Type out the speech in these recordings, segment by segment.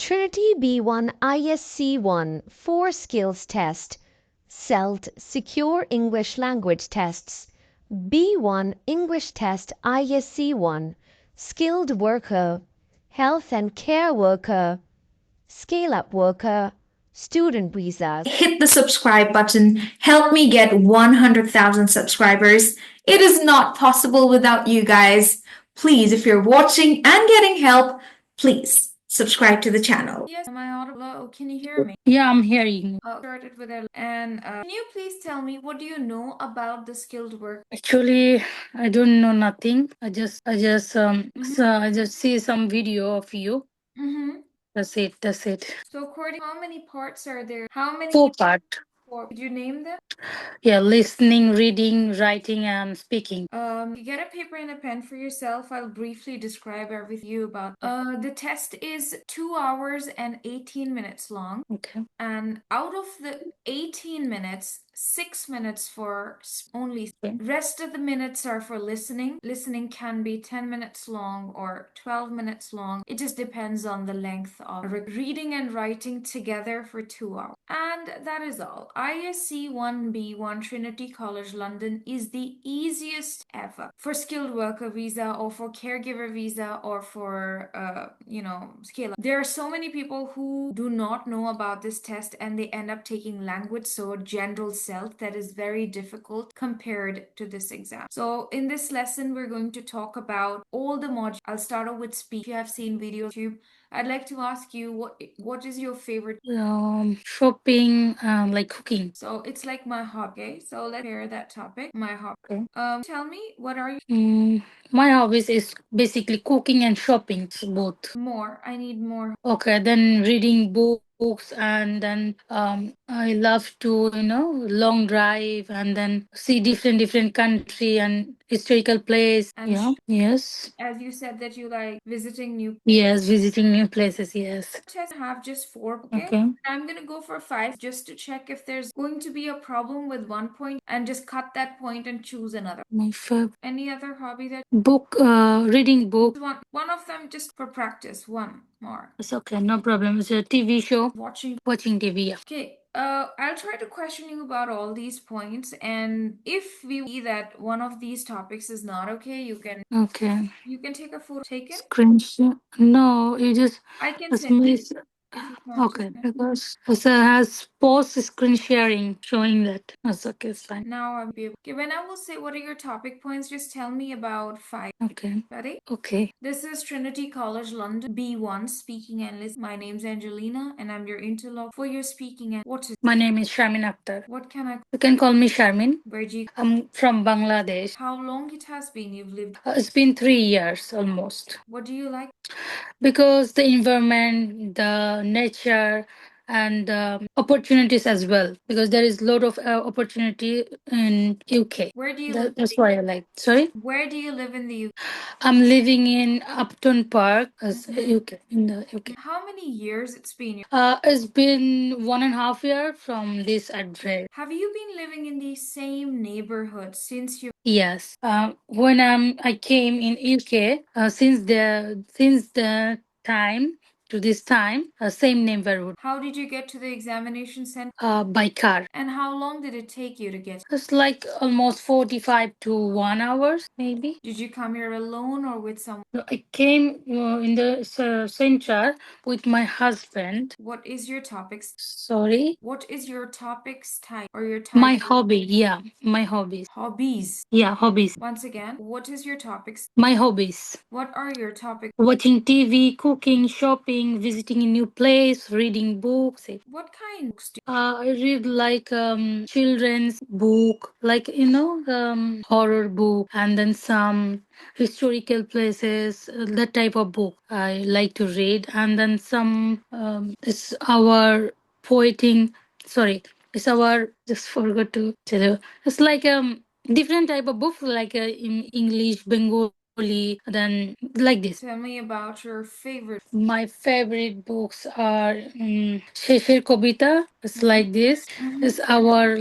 Trinity B1 ISC1 4 Skills Test, SELT Secure English Language Tests, B1 English Test ISC1, Skilled Worker, Health and Care Worker, Scale-Up Worker, Student Visas. Hit the subscribe button. Help me get 100,000 subscribers. It is not possible without you guys. Please, if you're watching and getting help, please subscribe to the channel. Yes, am I audible? Hello, can you hear me? Yeah, I'm hearing. Started with a and can you please tell me what do you know about the skilled work? Actually, I don't know nothing. I just see some video of you. Mm-hmm. That's it. That's it. So according, how many parts are there? How many? 4 part. Could you name them? Yeah, listening, reading, writing, and speaking. You get a paper and a pen for yourself. I'll briefly describe everything you about. The test is 2 hours and 18 minutes long. Okay. And out of the 18 minutes, 6 minutes for only. Okay. Rest of the minutes are for listening. Listening can be 10 minutes long or 12 minutes long. It just depends on the length of reading and writing together for 2 hours. And that is all. ISC 1B1 Trinity College London is the easiest ever for skilled worker visa or for caregiver visa or for scale up. There are so many people who do not know about this test and they end up taking language, so general SELT, that is very difficult compared to this exam. So in this lesson we're going to talk about all the modules. I'll start off with speech. If you have seen videos on YouTube, I'd like to ask you what is your favorite? Shopping, like cooking. So it's like my hobby. Okay, so let's pair that topic. My hobby. Okay. Tell me, what are you? My hobbies is basically cooking and shopping, both. More. I need more. Okay, then reading books, and then I love to long drive, and then see different country and historical place. And Yeah. Yes. as you said that you like visiting new. Yes, visiting new places. Yes. Test have just 4. Okay. I'm gonna go for 5 just to check if there's going to be a problem with one point and just cut that point and choose another. My favorite Any other hobby that book, reading book. one of them just for practice. One more. It's okay, no problem. It's a TV show. Watching TV. Yeah. Okay. I'll try to question you about all these points, and if we see that one of these topics is not okay, you can take a photo. Take it. Screenshot. No, you just. I can It's send miss. if you want Okay, to. because it has post screen sharing showing that. That's okay, it's fine. Now I'll be able. Okay, when I will say what are your topic points, just tell me about 5. Okay. Ready? Okay. This is Trinity College London B1 Speaking and Listening. My name's Angelina and I'm your interlocutor for your speaking and what is. My name is Sharmin Akhtar. What can I? You can call me Sharmin. Where do you? I'm from Bangladesh. How long it has been you've lived? It's been 3 years almost. What do you like? Because the environment, the nature, and opportunities as well. Because there is a lot of opportunity in UK. Where do you live? That's why I like. Sorry. Where do you live in the UK? I'm living in Upton Park, as UK, in the UK. How many years it's been? It's been 1.5 year from this address. Have you been living in the same neighborhood since you? Yes. When I came in UK, since the time to this time, same neighborhood. How did you get to the examination center? By car. And how long did it take you to get? It's like almost 45 to 1 hours, maybe. Did you come here alone or with someone? No, I came in the center with my husband. What is your topics? Sorry. What is your topics type or your type? My hobby, yeah, my hobbies. Hobbies. Yeah, hobbies. Once again, what is your topics? My hobbies. What are your topics? Watching TV, cooking, shopping, visiting a new place, reading books. What kind of books do I read like children's book, like horror book, and then some historical places. That type of book I like to read, and then some it's our poeting. Sorry, it's our. Just forgot to tell you. It's like different type of book, like in English, Bengali. Bengali, then like this. Tell me about your favorite. My favorite books are Sheshir Kobita. It's like this. It's our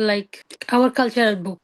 our cultural book.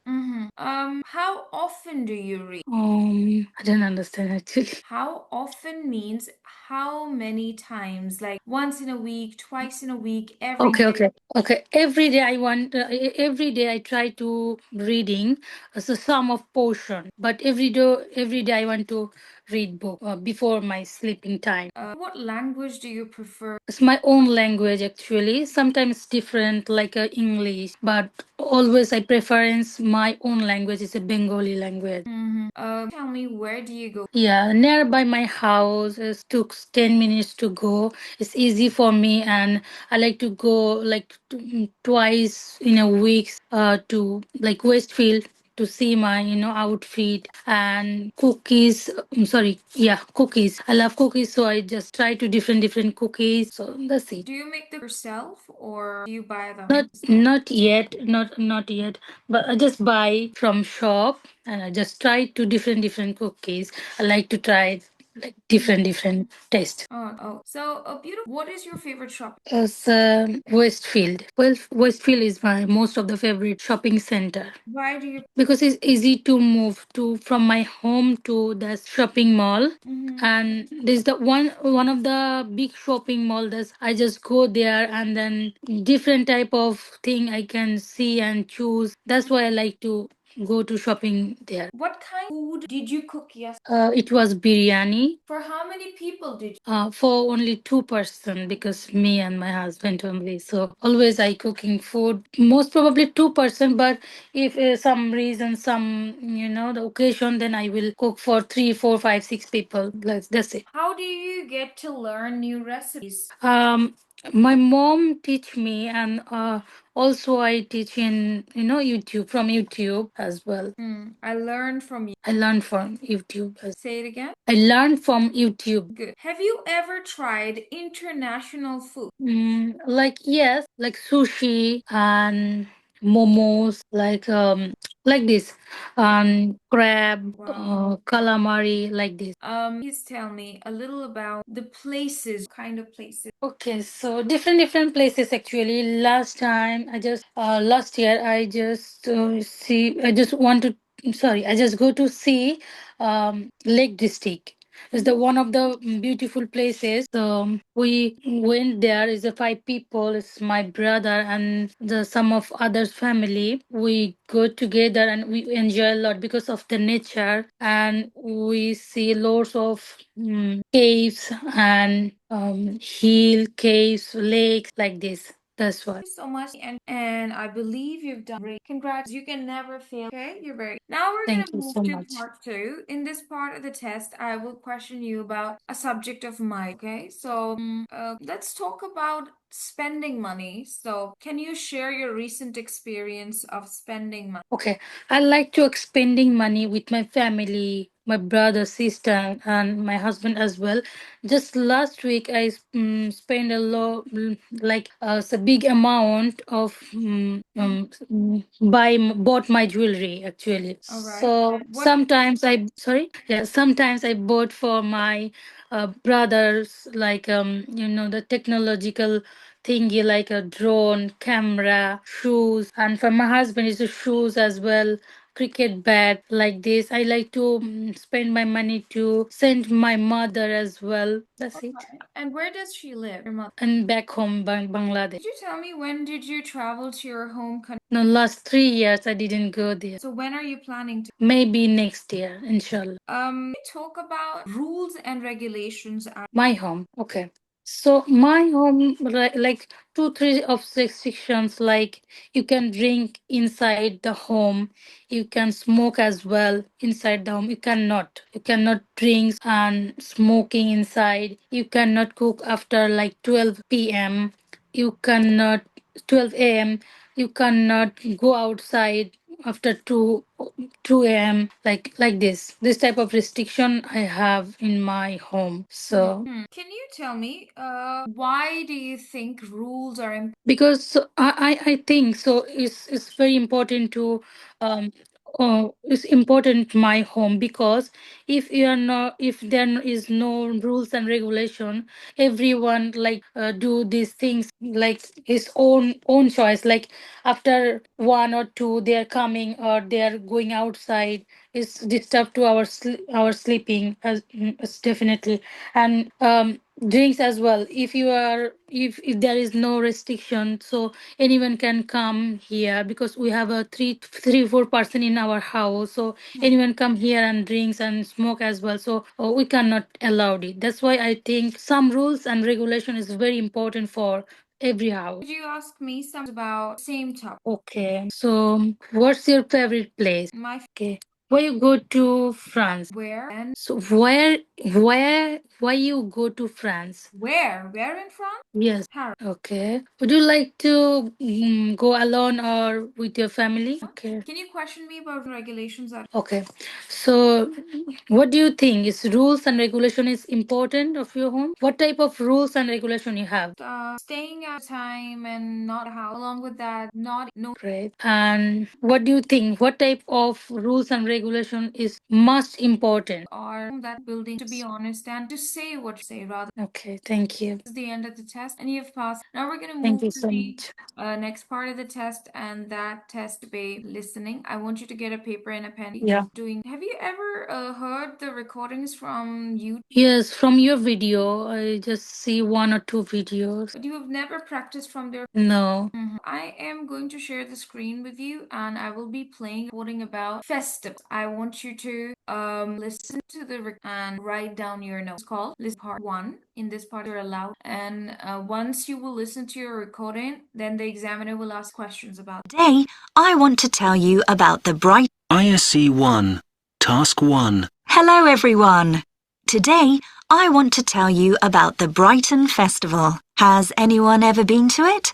How often do you read? I don't understand actually. How often means how many times? Like once in a week, twice in a week, every Okay, day? okay. Every day I want. Every day I try to reading some of portion, but every day I want to read book before my sleeping time. What language do you prefer? It's my own language actually. Sometimes different like English, but always I preference my own language is a Bengali language. Tell me, where do you go? Yeah, nearby my house. It took 10 minutes to go. It's easy for me, and I like to go like twice in a week to like Westfield to see my outfit and cookies. Sorry, yeah, cookies. I love cookies, so I just try to different cookies. So that's it. Do you make them yourself or do you buy them? Not yet, but I just buy from shop and I just try to different cookies. I like to try like different taste. So beautiful. What is your favorite shop? As Westfield. Well, Westfield is my most of the favorite shopping center Why do you? because it's easy to move to from my home to the shopping mall. And there's the one of the big shopping mall that I just go there and then different type of thing I can see and choose. That's why I like to go to shopping there. What kind of food did you cook yesterday? It was biryani. For how many people did you? For only 2% because me and my husband only. So always I cooking food. Most probably 2%, but if some reason, some the occasion, then I will cook for 3, 4, 5, 6 people. That's it. How do you get to learn new recipes? My mom teach me, and also I teach in YouTube from YouTube as well. I learned from you. I learned from YouTube. Say it again. I learned from YouTube. Good. Have you ever tried international food? Like yes, like sushi and momos, like this, crab, Wow. calamari, like this. Please tell me a little about the places, kind of places. Okay, so different places actually. Last year I just see. I just want to. Sorry, I just go to see Lake District. It's the one of the beautiful places. We went there. Is a 5 people. It's my brother and the some of others family. We go together and we enjoy a lot because of the nature, and we see lots of caves and hill caves, lakes like this. That's why. Thank you so much, and I believe you've done great. Congrats! You can never fail. Okay, you're very. Now we're Thank gonna you so move to much. part two. In this part of the test, I will question you about a subject of mine. Okay, so let's talk about spending money. So, can you share your recent experience of spending money? Okay, I like to spending money with my family, my brother, sister, and my husband as well. Just last week, I spent a lot, a big amount of bought my jewelry actually. All right. So What? sometimes sometimes I bought for my brothers the technological thingy like a drone, camera, shoes, and for my husband is the shoes as well, cricket bat like this. I like to spend my money to send my mother as well. That's it. Okay. And where does she live? Your mother. And back home, Bangladesh. Could you tell me when did you travel to your home country? No, last 3 years I didn't go there. So when are you planning to? Maybe next year, inshallah. Talk about rules and regulations at My home, okay. So my home, like 2, 3 of restrictions, like you can drink inside the home, you can smoke as well inside the home. You cannot drink and smoking inside. You cannot cook after like 12 p.m. You cannot 12 a.m. You cannot go outside after 2 a.m. like this type of restriction I have in my home. So Can you tell me, why do you think rules are important? because I think so it's very important to um is important my home, because if there is no rules and regulation, everyone do these things like his own choice. Like after one or two, they are coming or they are going outside, is disturb to our sleeping, as definitely. And drinks as well, if there is no restriction, so anyone can come here, because we have a three 4 person in our house, so anyone come here and drinks and smoke as well, so we cannot allow it. That's why I think some rules and regulation is very important for every house. Could you ask me some about same topic? Okay, so what's your favorite place? Okay, why you go to France? Where and So why you go to France? where in France? Yes. Paris. Okay. Would you like to go alone or with your family? Okay. Can you question me about regulations? Okay. So, what do you think is rules and regulation is important of your home? What type of rules and regulation you have? Staying at time and not how. Along with that, not no. Great. And what do you think? What type of rules and regulation is most important? Or that building, to be honest and to say what you say rather. Okay. Thank you. This is the end of the test and you've passed. Now we're going to Thank move you to so the much. next part of the test, and that test be listening. I want you to get a paper and a pen. Yeah. Have you ever heard the recordings from you? Yes, from your video, I just see one or two videos. But you have never practiced from their. No. I am going to share the screen with you, and I will be playing recording about festivals. I want you to listen to the and write down your notes. It's called listen part 1. In this part, you're allowed, and once you will listen to your recording, then the examiner will ask questions about. Today, I want to tell you about the bright ISE 1, Task 1. Hello everyone. Today, I want to tell you about the Brighton Festival. Has anyone ever been to it?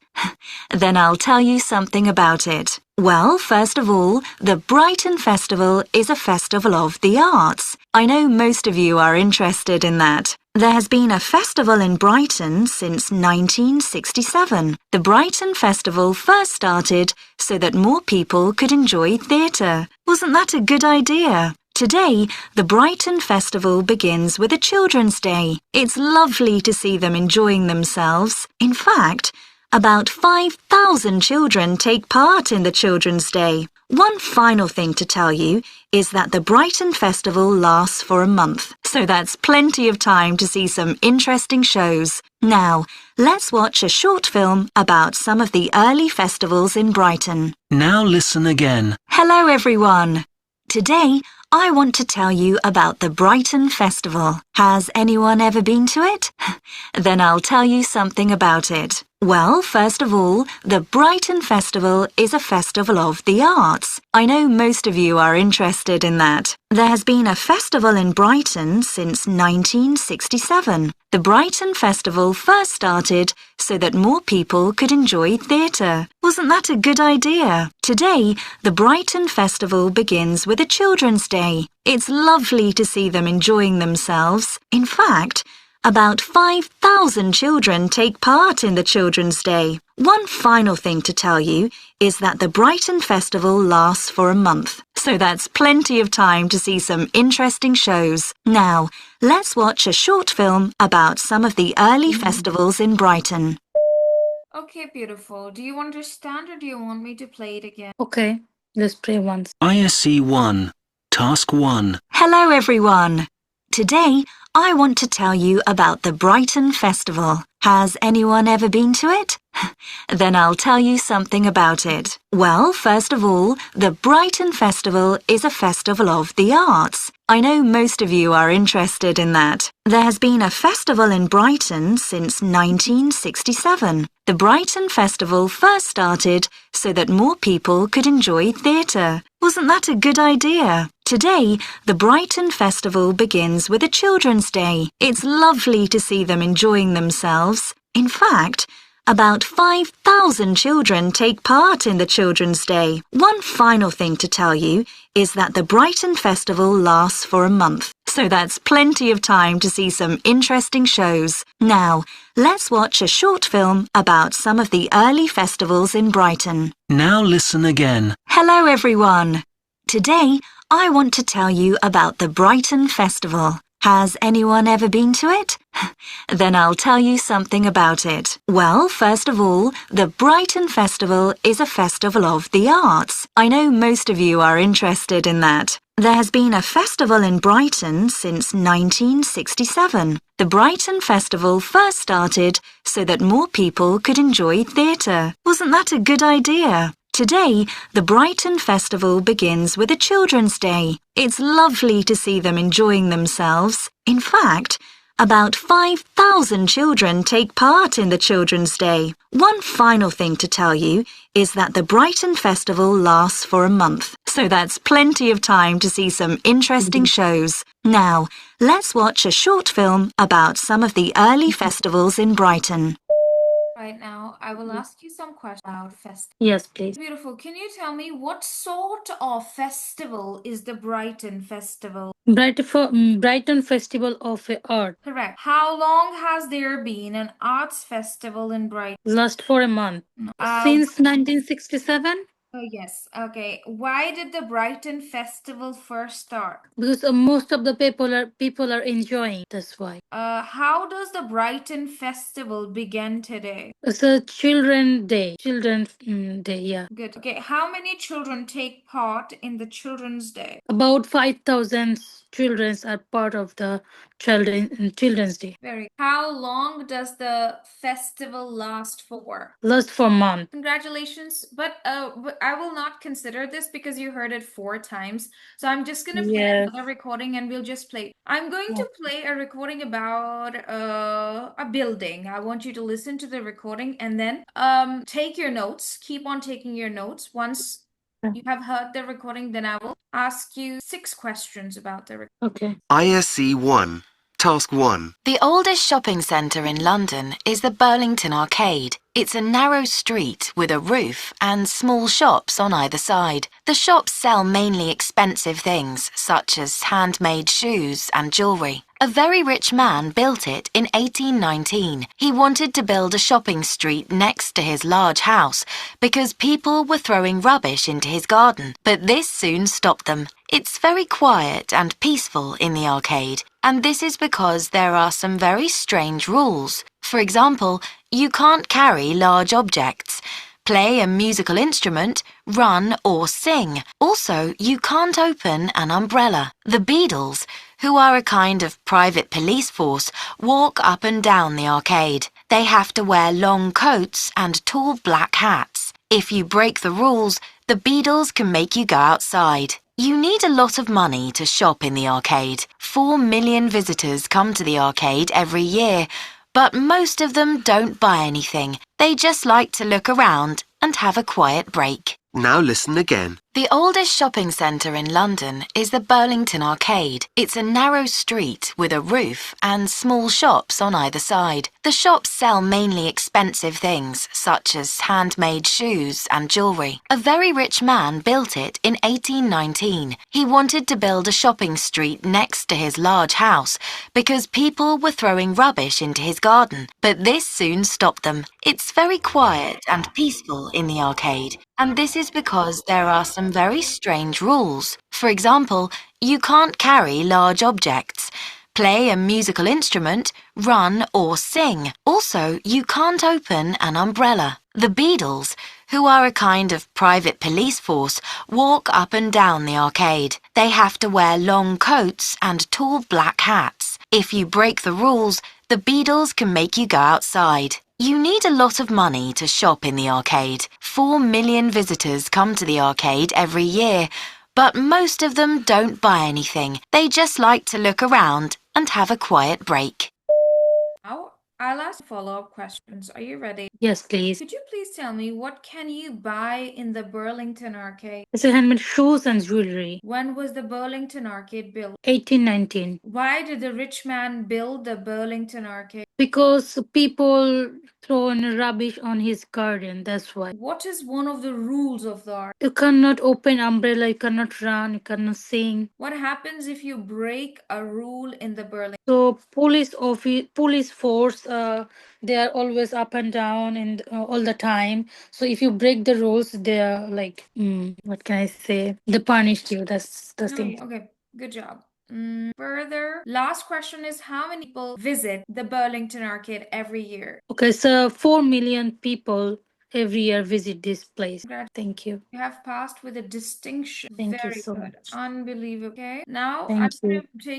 Then I'll tell you something about it. Well, first of all, the Brighton Festival is a festival of the arts. I know most of you are interested in that. There has been a festival in Brighton since 1967. The Brighton Festival first started so that more people could enjoy theatre. Wasn't that a good idea? Today, the Brighton Festival begins with a Children's Day. It's lovely to see them enjoying themselves. In fact, about 5,000 children take part in the Children's Day. One final thing to tell you is that the Brighton Festival lasts for a month, so that's plenty of time to see some interesting shows. Now, let's watch a short film about some of the early festivals in Brighton. Now listen again. Hello everyone. Today, I want to tell you about the Brighton Festival. Has anyone ever been to it? Then I'll tell you something about it. Well, first of all, the Brighton Festival is a festival of the arts. I know most of you are interested in that. There has been a festival in Brighton since 1967. The Brighton Festival first started so that more people could enjoy theatre. Wasn't that a good idea? Today, the Brighton Festival begins with a Children's Day. It's lovely to see them enjoying themselves. In fact, about 5,000 children take part in the Children's Day. One final thing to tell you is that the Brighton Festival lasts for a month, so that's plenty of time to see some interesting shows. Now, let's watch a short film about some of the early festivals in Brighton. Okay, beautiful. Do you understand or do you want me to play it again? Okay, let's play once. ISE 1, Task 1. Hello everyone. Today, I want to tell you about the Brighton Festival. Has anyone ever been to it? Then I'll tell you something about it. Well, first of all, the Brighton Festival is a festival of the arts. I know most of you are interested in that. There has been a festival in Brighton since 1967. The Brighton Festival first started so that more people could enjoy theatre. Wasn't that a good idea? Today, the Brighton Festival begins with a Children's Day. It's lovely to see them enjoying themselves. In fact, about 5,000 children take part in the Children's Day. One final thing to tell you is that the Brighton Festival lasts for a month, so that's plenty of time to see some interesting shows. Now, let's watch a short film about some of the early festivals in Brighton. Now listen again. Hello everyone. Today, I want to tell you about the Brighton Festival. Has anyone ever been to it? Then I'll tell you something about it. Well, first of all, the Brighton Festival is a festival of the arts. I know most of you are interested in that. There has been a festival in Brighton since 1967. The Brighton Festival first started so that more people could enjoy theatre. Wasn't that a good idea? Today, the Brighton Festival begins with a Children's Day. It's lovely to see them enjoying themselves. In fact, about 5,000 children take part in the Children's Day. One final thing to tell you is that the Brighton Festival lasts for a month, so that's plenty of time to see some interesting shows. Now, let's watch a short film about some of the early festivals in Brighton. Right now, I will ask you some questions about festival. Yes, please. Beautiful. Can you tell me what sort of festival is the Brighton Festival? Brighton Festival of Art. Correct. How long has there been an arts festival in Brighton? Last for a month. No. Since 1967? Oh, yes. Okay. Why did the Brighton Festival first start? Because most of the people are enjoying. That's why. How does the Brighton Festival begin today? It's a Children's Day. Children's Day, yeah. Good. Okay. How many children take part in the Children's Day? About 5,000 children are part of the Children's Day. Very. How long does the festival last for? Last for a month. Congratulations. But I will not consider this because you heard it 4 times. So I'm just gonna play Yes. another recording and we'll just play. I'm going to play a recording about a building. I want you to listen to the recording and then take your notes. Keep on taking your notes. Once you have heard the recording, then I will ask you 6 questions about the recording. Okay. ISE 1. Task 1. The oldest shopping centre in London is the Burlington Arcade. It's a narrow street with a roof and small shops on either side. The shops sell mainly expensive things, such as handmade shoes and jewellery. A very rich man built it in 1819. He wanted to build a shopping street next to his large house because people were throwing rubbish into his garden, but this soon stopped them. It's very quiet and peaceful in the arcade, and this is because there are some very strange rules. For example, you can't carry large objects, play a musical instrument, run or sing. Also, you can't open an umbrella. The Beadles, who are a kind of private police force, walk up and down the arcade. They have to wear long coats and tall black hats. If you break the rules, the Beadles can make you go outside. You need a lot of money to shop in the arcade. 4 million visitors come to the arcade every year, but most of them don't buy anything. They just like to look around and have a quiet break. Now listen again. The oldest shopping centre in London is the Burlington Arcade. It's a narrow street with a roof and small shops on either side. The shops sell mainly expensive things, such as handmade shoes and jewellery. A very rich man built it in 1819. He wanted to build a shopping street next to his large house because people were throwing rubbish into his garden, but this soon stopped them. It's very quiet and peaceful in the arcade, and this is because there are some very strange rules. For example, you can't carry large objects, play a musical instrument, run or sing. Also, you can't open an umbrella. The Beadles, who are a kind of private police force, walk up and down the arcade. They have to wear long coats and tall black hats. If you break the rules, the Beadles can make you go outside. You need a lot of money to shop in the arcade. 4 million visitors come to the arcade every year, but most of them don't buy anything. They just like to look around and have a quiet break. Now, I'll ask follow-up questions. Are you ready? Yes, please. Could you please tell me what can you buy in the Burlington Arcade? It's a handmade shoes and jewelry. When was the Burlington Arcade built? 1819. Why did the rich man build the Burlington Arcade? Because people throw in rubbish on his garden. That's why. What is one of the rules of the art? You cannot open umbrella. You cannot run. You cannot sing. What happens if you break a rule in the Berlin? So police force, they are always up and down and all the time. So if you break the rules, they are like, what can I say? They punish you. That's the thing. Okay, good job. Further, last question is how many people visit the Burlington Arcade every year? Okay, so 4 million people every year visit this place. Thank you. You have passed with a distinction. Thank you Very so good. much. Unbelievable. Okay. Now I'm Thank going you. to take